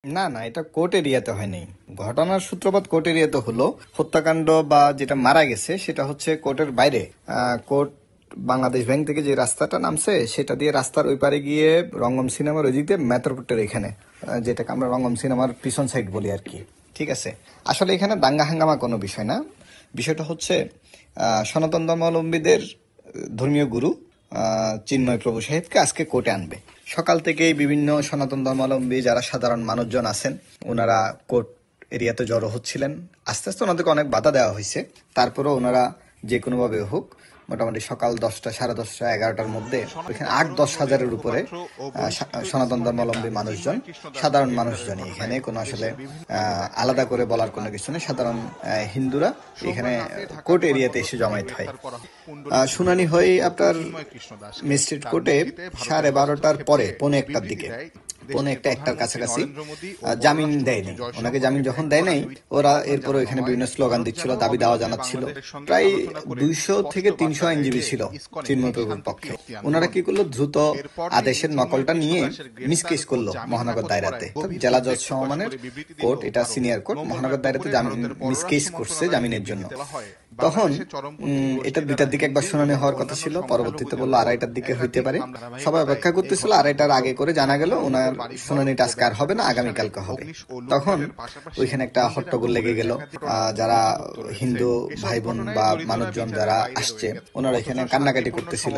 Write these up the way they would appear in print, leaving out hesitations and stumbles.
না না, এটা কোর্ট এরিয়াতে হয়নি। ঘটনার সূত্রপাত কোর্ট এরিয়াতে হলো। হত্যাকাণ্ড বা যেটা মারা গেছে সেটা হচ্ছে কোর্টের বাইরে। কোর্ট বাংলাদেশ ব্যাংক থেকে যে রাস্তাটা নামছে সেটা দিয়ে রাস্তার ওই পারে গিয়ে রঙ্গম সিনেমার ওই দিক দিয়ে মেতরপুটের এখানে, যেটাকে আমরা রঙ্গম সিনেমার পিছন সাইড বলি আর কি। ঠিক আছে, আসলে এখানে দাঙ্গা হাঙ্গামা কোনো বিষয় না। বিষয়টা হচ্ছে সনাতন ধর্মাবলম্বীদের ধর্মীয় গুরু চিন্ময় প্রভু সাহেবকে আজকে কোর্টে আনবে। সকাল থেকেই বিভিন্ন সনাতন ধর্মাবলম্বী যারা সাধারণ মানুষজন আছেন ওনারা কোর্ট এরিয়াতে জড়ো হচ্ছিলেন। আস্তে আস্তে ওনাদেরকে অনেক বাধা দেওয়া হয়েছে, তারপরেও ওনারা যে কোনোভাবে হোক মোটামুটি সকাল 10টা, 10:30, 11টার মধ্যে এখানে 8-10 হাজারের উপরে সনাতন ধর্মাবলম্বী মানুষজন, সাধারণ মানুষজনই, এখানে কোনো আসলে আলাদা করে বলার কোনো কিছু নেই, সাধারণ হিন্দুরা এখানে কোর্ট এরিয়াতে এসে জমায়েত হয়। শুনানি হয় আপনার ম্যাজিস্ট্রেট কোর্টে 12:30টার পরে, 1:45টার দিকে, 1:45টার কাছাকাছি। জামিন দেয়নি ওনাকে। জামিন যখন দেয় নাই, ওরা এরপর এখানে বিভিন্ন স্লোগান দিচ্ছিল, দাবি দাওয়া জানাচ্ছিল। প্রায় 200 থেকে 300 আইনজীবী ছিল চিন্ময় প্রভুর পক্ষে। ওনারা কি করলো, দ্রুত আদেশের নকলটা নিয়ে মিসকেস করলো মহানগর দায়রাতে। জেলা জজ সমমানের কোর্ট, এটা সিনিয়র কোর্ট, মহানগর দায়রাতে জামিন মিসকেস করছে জামিনের জন্য। তখন এটা 2টার দিকে একবার শুনানি হওয়ার কথা ছিল, পরবর্তীতে বললো 2:30টার দিকে হইতে পারে। সবাই অপেক্ষা করতেছিল, 2:30টার আগে করে জানা গেল ওনার শুনানিটা আজকে আর হবে না, আগামীকালকে হবে। তখন ওইখানে একটা হট্টগোল লেগে গেল। যারা হিন্দু ভাই বোন বা মানুষজন যারা আসছে ওনারা এখানে কান্নাকাটি করতেছিল,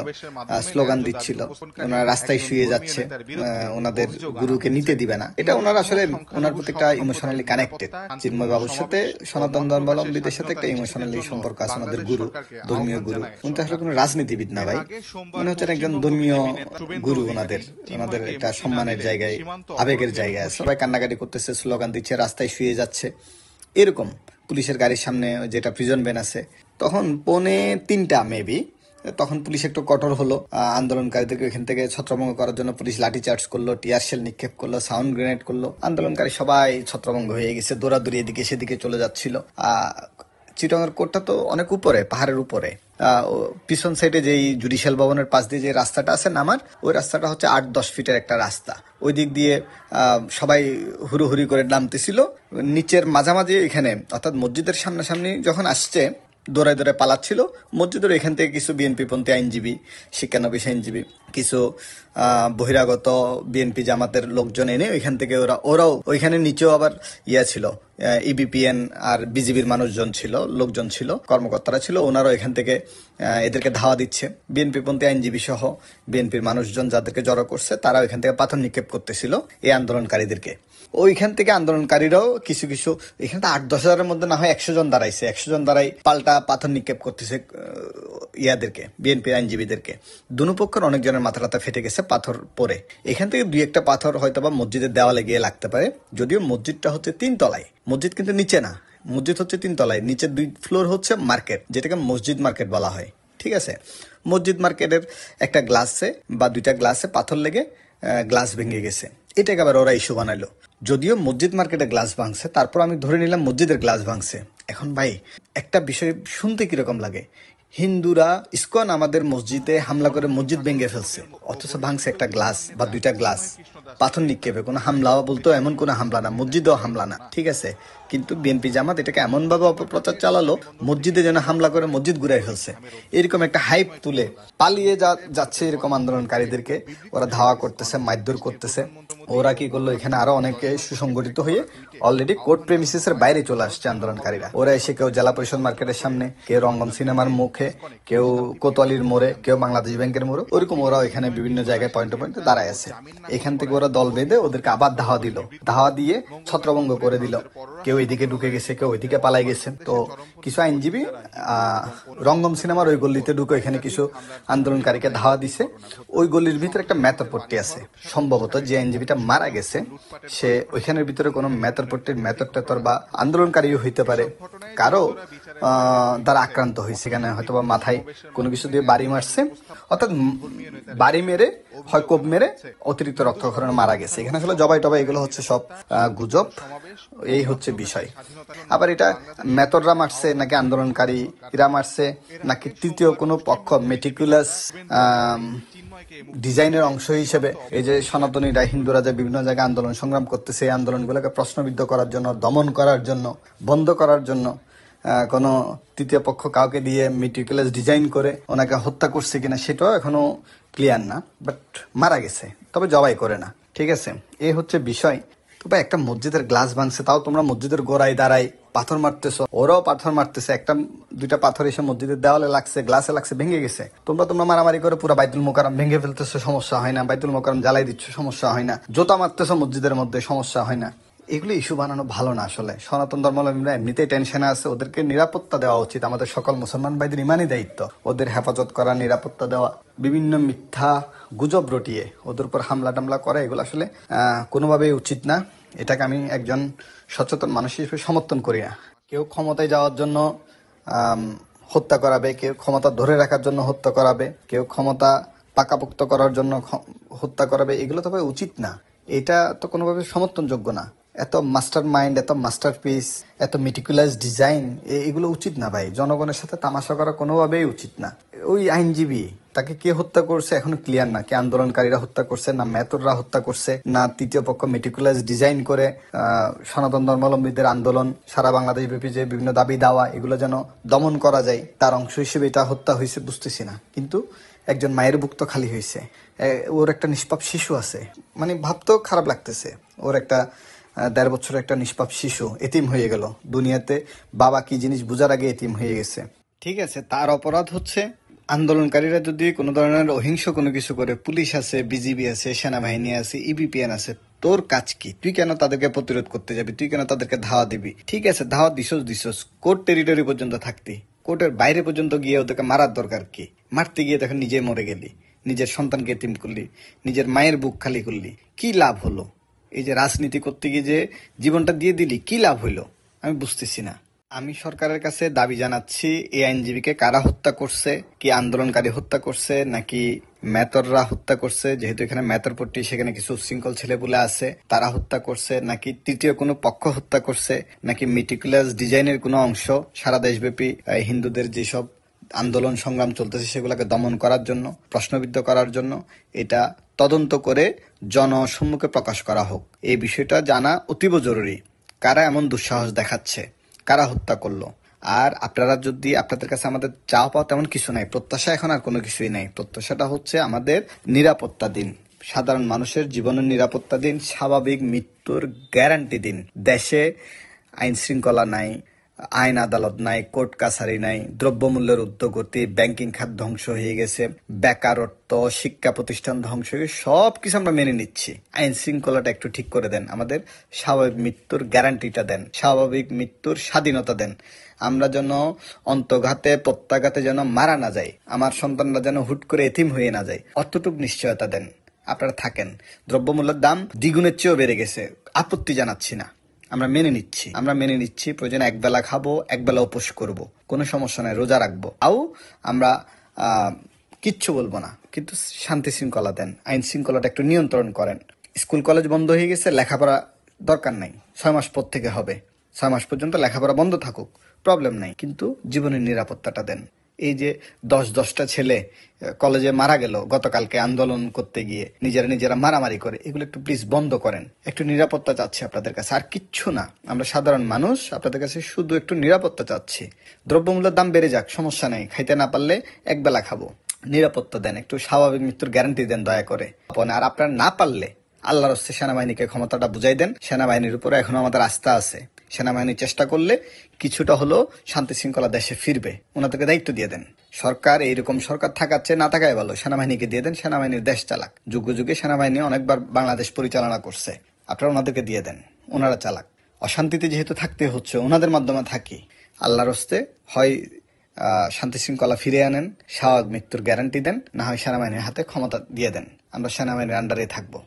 স্লোগান দিচ্ছিল, ওনারা রাস্তায় শুয়ে যাচ্ছে, ওনাদের গুরুকে নিতে দিবে না। এটা ওনারা আসলে ওনার প্রতি একটা ইমোশনালি কানেক্টেড। চিন্ময় বাবুর সাথে সনাতন ধর্মাবলম্বীদের সাথে একটা ইমোশনালি সম্পর্ক আছে, ওনাদের গুরু, ধর্মীয় গুরু। উনি তো আসলে কোনো রাজনীতিবিদ না ভাই, মনে হচ্ছে একজন ধর্মীয় গুরু। ওনাদের ওনাদের একটা সম্মানের জায়গায়, আবেগের জায়গায় আছে। সবাই কান্নাকাটি করতেছে, স্লোগান দিচ্ছে, রাস্তায় শুয়ে যাচ্ছে এরকম। পুলিশের গাড়ির সামনে যেটা প্রিজন ভ্যান আছে, তখন 2:45 মেবি, তখন পুলিশ একটু কঠোর হলো। আন্দোলনকারীদেরকে এখান থেকে ছত্রভঙ্গ করার জন্য পুলিশ লাঠিচার্জ করলো, টিয়ার শেল নিক্ষেপ করলো, সাউন্ড গ্রেনেড করলো। আন্দোলনকারী সবাই ছত্রভঙ্গ হয়ে গেছে, দৌড়াদৌড়ি এদিকে সেদিকে চলে যাচ্ছিল। চিটাগাং কোর্টটা তো অনেক উপরে, পাহাড়ের উপরে। পিছন সাইডে যেই জুডিশিয়াল ভবনের পাশ দিয়ে যে রাস্তাটা আছে নামার, ওই রাস্তাটা হচ্ছে 8-10 ফিটের একটা রাস্তা। ওই দিক দিয়ে সবাই হুড়োহুড়ি করে নামতেছিল। নিচের মাঝামাঝি এখানে, অর্থাৎ মসজিদের সামনাসামনি যখন আসছে, দৌড়ায় দৌড়ায় পালাচ্ছিল। মসজিদের এখান থেকে কিছু বিএনপি পন্থী আইনজীবী, শিক্ষানবিশ আইনজীবী, কিছু বহিরাগত বিএনপি জামাতের লোকজন এনে ওইখান থেকে ওরাও ওইখানে নিচেও আবার ছিল, ইবিপিএন আর বিজিবির মানুষজন ছিল, লোকজন ছিল, কর্মকর্তারা ছিল। ওনারাও এখান থেকে এদেরকে ধাওয়া দিচ্ছে। বিএনপি পন্থী আইনজীবী সহ বিএনপির মানুষজন যাদেরকে জড়ো করছে তারা ওইখান থেকে পাথর নিক্ষেপ করতেছিল এই আন্দোলনকারীদেরকে। ওইখান থেকে আন্দোলনকারীরাও কিছু কিছু, এখানে তো 8-10 হাজারের মধ্যে না হয় 100 জন দাঁড়াইছে, 100 জন দাঁড়াই পাল্টা পাথর নিক্ষেপ করতেছে ইয়াদেরকে, বিএনপি আইনজীবীদেরকে। দুপক্ষের অনেকজনের মাথা টাথা ফেটে গেছে পাথর পরে। এখান থেকে 2-1টা পাথর হয়তো বা মসজিদের দেওয়ালে গিয়ে লাগতে পারে। যদিও মসজিদটা হচ্ছে 3 তলায়, মসজিদ কিন্তু নিচে না, মসজিদ হচ্ছে 3 তলায়, নিচে 2 ফ্লোর হচ্ছে মার্কেট, যেটাকে মসজিদ মার্কেট বলা হয়। ঠিক আছে, মসজিদ মার্কেটের একটা গ্লাসে বা 2টা গ্লাসে পাথর লেগে গ্লাস ভেঙে গেছে। এটাকে আবার ওরা ইস্যু বানাইলো। যদিও মসজিদ মার্কেটে গ্লাস ভাঙছে, তারপর আমি ধরে নিলাম মসজিদের গ্লাস ভাঙছে। এখন ভাই একটা বিষয় শুনতে কিরকম লাগে, হিন্দুরা ইসকন আমাদের মসজিদে হামলা করে মসজিদ ভেঙে ফেলছে, অথচ ভাঙছে একটা গ্লাস বা 2টা গ্লাস। পাথর নিক্ষেপে কোনো হামলা বলতো এমন কোনো হামলা না, মসজিদেও হামলা না। ঠিক আছে, কিন্তু বিএনপি জামাত এটাকে এমন ভাবে অপপ্রচার চালালো, মসজিদে যেন হামলা করে মসজিদ ঘুরাই ফেলছে, এরকম একটা হাইপ তুলে পালিয়ে যাচ্ছে এরকম আন্দোলনকারীদেরকে ওরা ধাওয়া করতেছে, মারধর করতেছে। ওরা কি করলো, এখানে আরো অনেকে সুসংগঠিত হয়ে অলরেডি কোর্ট প্রেমিসিসের বাইরে চলে আসছে আন্দোলনকারীরা। ওরা এসে কেউ জেলা পরিষদ মার্কেটের সামনে, কেউ রঙ্গন সিনেমার মুখে, কেউ কোতোয়ালির মোড়ে, কেউ বাংলাদেশ ব্যাংকের মোড়ে, ওরকম ওরা এখানে বিভিন্ন জায়গায় পয়েন্টে পয়েন্টে দাঁড়ায় আছে। এখান থেকে ওরা দল বেঁধে ওদেরকে আবার ধাওয়া দিল, ধাওয়া দিয়ে ছত্রভঙ্গ করে দিল। কেউ এদিকে ঢুকে গেছে, কেউ ওইদিকে পালাই গেছে। তো কিছু আইনজীবী রঙ্গম সিনেমার ওই গল্লিতে ঢুকে এখানে কিছু আন্দোলনকারীকে ধাওয়া দিছে। ওই গল্লির ভিতরে একটা মেতরপট্টি আছে, সম্ভবত যে আইনজীবীটা মারা গেছে সে ওইখানের ভিতরে কোনো মেতরপট্টির মেতর বা আন্দোলনকারীও হইতে পারে, কারো দ্বারা আক্রান্ত হয়েছে। এখানে হয়তো বা মাথায় কোনো কিছু দিয়ে বাড়ি মারছে, অর্থাৎ বাড়ি মেরে হয় কোপ মেরে অতিরিক্ত রক্তক্ষরণে মারা গেছে। এখানে আসলে জবাই টবাই এগুলো হচ্ছে সব গুজব, এই হচ্ছে বিষয়। আবার এটা মেথররা মারছে নাকি আন্দোলনকারীরা মারছে নাকি তৃতীয় কোনো পক্ষ মেটিকুলাস ডিজাইনের অংশ হিসেবে, এই যে সনাতনীরা হিন্দুরা যে বিভিন্ন জায়গায় আন্দোলন সংগ্রাম করতেছে, এই আন্দোলনগুলোকে প্রশ্নবিদ্ধ করার জন্য, দমন করার জন্য, বন্ধ করার জন্য কোনো তৃতীয় পক্ষ কাউকে দিয়ে মেটিকুলাস ডিজাইন করে ওনাকে হত্যা করছে কিনা সেটাও এখনো ক্লিয়ার না, বাট মারা গেছে, তবে জবাই করে না। ঠিক আছে, এই হচ্ছে বিষয়। তবে একটা মসজিদের গ্লাস ভাঙছে, তাও তোমরা মসজিদের গোড়ায় দাঁড়াই পাথর মারতেছো, ওরাও পাথর মারতেছে, একটা দুইটা পাথর এসে মসজিদের দেওয়ালে লাগছে, গ্লাসে লাগছে, ভেঙে গেছে। তোমরা মারামারি করে পুরো বাইতুল মোকাররম ভেঙে ফেলতেছো, সমস্যা হয় না। বাইতুল মোকাররম জ্বালাই দিচ্ছ, সমস্যা হয় না। জোতা মারতেছো মসজিদের মধ্যে, সমস্যা হয় না। এগুলো ইস্যু বানানো ভালো না। আসলে সনাতন ধর্মাবলম্বীরা এমনিতেই টেনশনে আছে, ওদেরকে নিরাপত্তা দেওয়া উচিত। আমাদের সকল মুসলমান ভাইদের ইমানই দায়িত্ব ওদের হেফাজত করা, নিরাপত্তা দেওয়া। বিভিন্ন মিথ্যা গুজব রটিয়ে ওদের উপর হামলা টামলা করা, এগুলো আসলে কোনোভাবেই উচিত না। এটাকে আমি একজন সচেতন মানুষ হিসেবে সমর্থন করি না। কেউ ক্ষমতায় যাওয়ার জন্য হত্যা করাবে, কেউ ক্ষমতা ধরে রাখার জন্য হত্যা করাবে, কেউ ক্ষমতা পাকাপোক্ত করার জন্য হত্যা করাবে, এগুলো তবে উচিত না। এটা তো কোনোভাবে সমর্থনযোগ্য না। এত মাস্টার মাইন্ড, এত মাস্টারপিস, এত মেটিকুলাস ডিজাইন, এগুলো উচিত না ভাই। জনগণের সাথে তামাশা করা কোনোভাবেই উচিত না। ওই আইনজীবী, তাকে কে হত্যা করছে এখনো ক্লিয়ার না। কে আন্দোলনকারীরা হত্যা করছে, না মেথররা হত্যা করছে, না তৃতীয় পক্ষ মেটিকুলাস ডিজাইন করে সনাতন ধর্মাবলম্বীদের আন্দোলন সারা বাংলাদেশ ব্যাপী যে বিভিন্ন দাবি দাওয়া, এগুলো যেন দমন করা যায়, তার অংশ হিসেবে এটা হত্যা হয়েছে বুঝতেছি না। কিন্তু একজন মায়ের বুক তো খালি হয়েছে, ওর একটা নিষ্পাপ শিশু আছে, মানে ভাবতেও খারাপ লাগতেছে। ওর একটা ১.৫ বছরের একটা নিষ্পাপ শিশু এতিম হয়ে গেল। দুনিয়াতে বাবা কি জিনিস বুঝার আগে এতিম হয়ে গেছে। ঠিক আছে, তার অপরাধ হচ্ছে আন্দোলনকারীরা যদি কোনো ধরনের অহিংস কোনো কিছু করে, পুলিশ আছে, বিজিবি আছে, সেনাবাহিনী আছে, ইবিপিএন আছে, তোর কাজ কি? তুই কেন তাদেরকে প্রতিরোধ করতে যাবি? তুই কেন তাদেরকে ধাওয়া দিবি? ঠিক আছে, ধাওয়া দিছস, কোর্ট টেরিটরি পর্যন্ত থাকতি, কোর্টের বাইরে পর্যন্ত গিয়ে ওদেরকে মারার দরকার কি? মারতে গিয়ে তখন নিজে মরে গেলি, নিজের সন্তানকে এতিম করলি, নিজের মায়ের বুক খালি করলি, কি লাভ হলো? এই যে রাজনীতি করতে গিয়ে যে জীবনটা দিয়ে দিলি, কি লাভ হইলো? আমি বুঝতেছি না। আমি সরকারের কাছে দাবি জানাচ্ছি, এই আইনজীবীকে কারা হত্যা করছে, কি আন্দোলনকারী হত্যা করছে নাকি মেথররা হত্যা করছে, যেহেতু এখানে মেথর পট্টি, সেখানে কিছু উচ্ছৃঙ্খল ছেলেপুলে আছে, তারা হত্যা করছে, নাকি তৃতীয় কোনো পক্ষ হত্যা করছে, নাকি মেটিকুলাস ডিজাইনের কোনো অংশ সারা দেশব্যাপী হিন্দুদের যেসব আন্দোলন সংগ্রাম চলতেছে সেগুলোকে দমন করার জন্য, প্রশ্নবিদ্ধ করার জন্য, এটা তদন্ত করে জনসম্মুখে প্রকাশ করা হোক। এই বিষয়টা জানা অতীব জরুরি। কারা এমন দুঃসাহস দেখাচ্ছে, কারা হত্যা করলো। আর আপনারা যদি, আপনাদের কাছে আমাদের চাওয়া পাওয়া তেমন কিছু নাই, প্রত্যাশা এখন আর কোনো কিছুই নাই। প্রত্যাশাটা হচ্ছে আমাদের নিরাপত্তা দিন, সাধারণ মানুষের জীবনের নিরাপত্তা দিন, স্বাভাবিক মৃত্যুর গ্যারান্টি দিন। দেশে আইন শৃঙ্খলা নাই, আইন আদালত নাই, কোর্ট কাছারি নাই, দ্রব্যমূল্যের ঊর্ধ্বগতি, ব্যাংকিং খাত ধ্বংস হয়ে গেছে, বেকারত্ব, শিক্ষা প্রতিষ্ঠান ধ্বংস হয়ে গেছে, সবকিছু আমরা মেনে নিচ্ছি। আইন শৃঙ্খলাটা একটু ঠিক করে দেন, আমাদের স্বাভাবিক মৃত্যুর গ্যারান্টিটা দেন, স্বাভাবিক মৃত্যুর স্বাধীনতা দেন। আমরা যেন অন্তঘাতে প্রত্যাঘাতে যেন মারা না যাই, আমার সন্তানরা যেন হুট করে এতিম হয়ে না যায়, অতটুকু নিশ্চয়তা দেন। আপনারা থাকেন। দ্রব্যমূল্যের দাম দ্বিগুণের চেয়েও বেড়ে গেছে, আপত্তি জানাচ্ছি না, আমরা মেনে নিচ্ছি। প্রয়োজনে একবেলা খাবো, একবেলা উপোস করব, কোনো সমস্যা নাই, রোজা রাখবো, আমরা কিচ্ছু বলবো না, কিন্তু শান্তি শৃঙ্খলা দেন, আইন শৃঙ্খলাটা একটু নিয়ন্ত্রণ করেন। স্কুল কলেজ বন্ধ হয়ে গেছে, লেখাপড়া দরকার নাই, 6 মাস পর থেকে হবে, 6 মাস পর্যন্ত লেখাপড়া বন্ধ থাকুক, প্রবলেম নাই, কিন্তু জীবনের নিরাপত্তাটা দেন। এই যে 10-10টা ছেলে কলেজে মারা গেল গতকালকে আন্দোলন করতে গিয়ে, নিজেরা মারামারি করে, এগুলো একটু প্লিজ বন্ধ করেন। একটু নিরাপত্তা চাচ্ছি আপনাদের কাছে, আর কিচ্ছু না। আমরা সাধারণ মানুষ, আপনাদের কাছে শুধু একটু নিরাপত্তা চাচ্ছি। দ্রব্যমূল্যের দাম বেড়ে যাক, সমস্যা নেই, খাইতে না পারলে একবেলা খাবো, নিরাপত্তা দেন, একটু স্বাভাবিক মৃত্যুর গ্যারান্টি দেন দয়া করে। আর আপনারা না পারলে আল্লাহর হস্তে সেনাবাহিনীকে ক্ষমতাটা বুঝাই দেন। সেনাবাহিনীর উপরে এখনো আমাদের আস্থা আছে। সেনাবাহিনী চেষ্টা করলে কিছুটা হলো শান্তি শৃঙ্খলা দেশে ফিরবে, ওনাদেরকে দায়িত্ব দিয়ে দেন। সরকার এইরকম সরকার থাকাচ্ছে না থাকায় ভালো, সেনাবাহিনীকে দিয়ে দেন, সেনাবাহিনীর দেশ চালাক। যুগে যুগে সেনাবাহিনী অনেকবার বাংলাদেশ পরিচালনা করছে, আপনারা ওনাদেরকে দিয়ে দেন, ওনারা চালাক। অশান্তিতে যেহেতু থাকতে হচ্ছে, ওনাদের মাধ্যমে থাকি। আল্লাহর হস্তে হয় শান্তি শৃঙ্খলা ফিরে আনেন, স্বাভাবিক মৃত্যুর গ্যারান্টি দেন, না হয় সেনাবাহিনীর হাতে ক্ষমতা দিয়ে দেন, আমরা সেনাবাহিনীর আন্ডারে থাকবো।